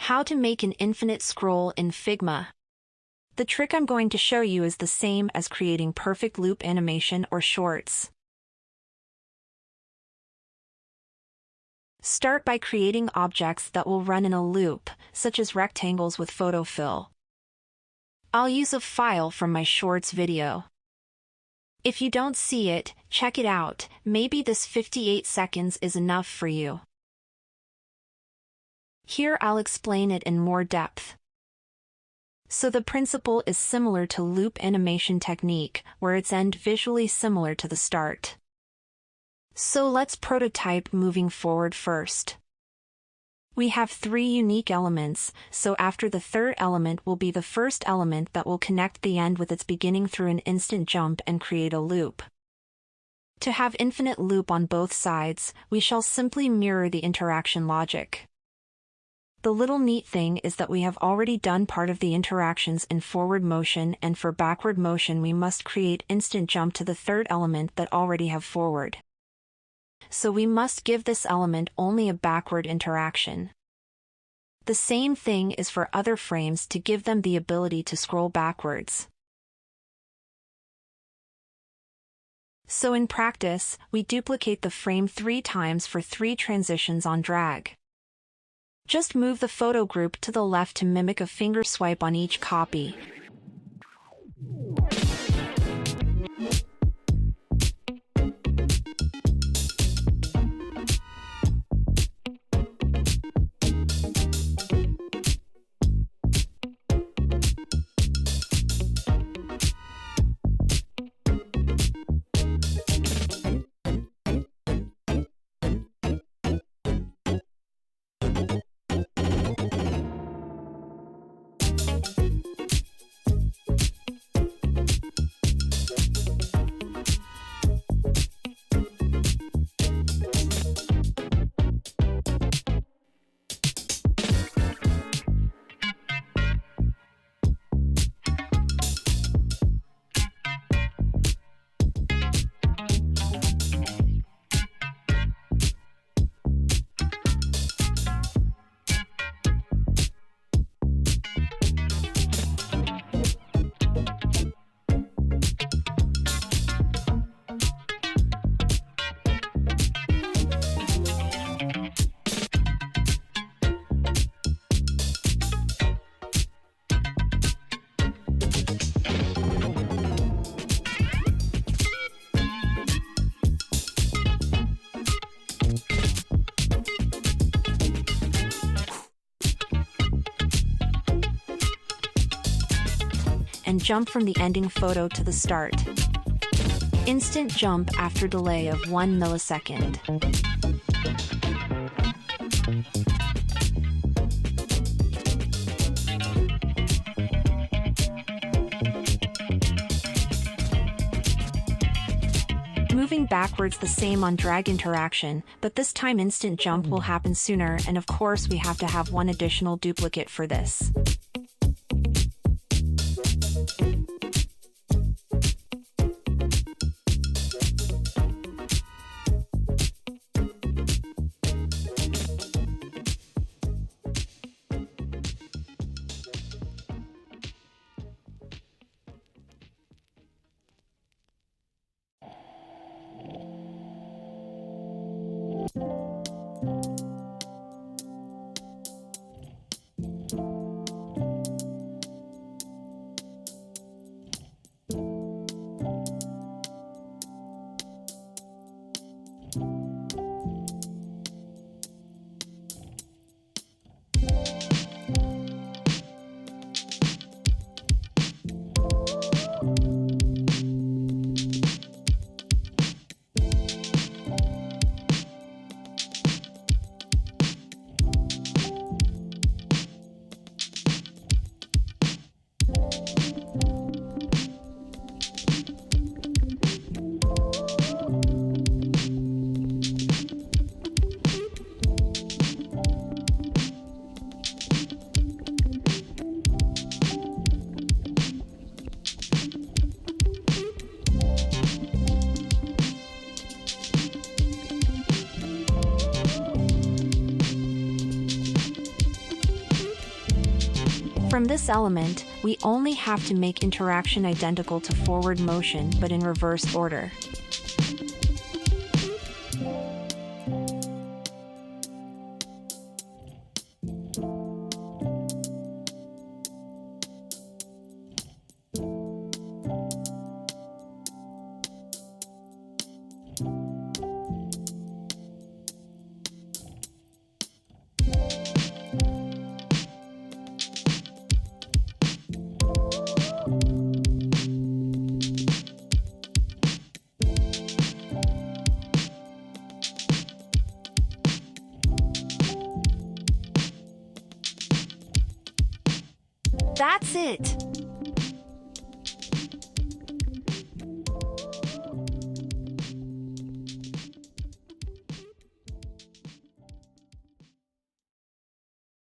How to make an infinite scroll in Figma. The trick I'm going to show you is the same as creating perfect loop animation or shorts. Start by creating objects that will run in a loop, such as rectangles with photo fill. I'll use a file from my shorts video. If you don't see it, check it out, maybe this 58 seconds is enough for you. Here I'll explain it in more depth. So the principle is similar to loop animation technique, where its end visually similar to the start. So let's prototype moving forward first. We have 3 unique elements, so after the third element will be the first element that will connect the end with its beginning through an instant jump and create a loop. To have infinite loop on both sides, we shall simply mirror the interaction logic. The little neat thing is that we have already done part of the interactions in forward motion, and for backward motion we must create instant jump to the third element that already have forward. So we must give this element only a backward interaction. The same thing is for other frames to give them the ability to scroll backwards. So in practice, we duplicate the frame 3 times for 3 transitions on drag. Just move the photo group to the left to mimic a finger swipe on each copy. And jump from the ending photo to the start. Instant jump after delay of 1 millisecond. Moving backwards the same on drag interaction, but this time instant jump will happen sooner, and of course we have to have one additional duplicate for this. From this element, we only have to make interaction identical to forward motion but in reverse order. That's it!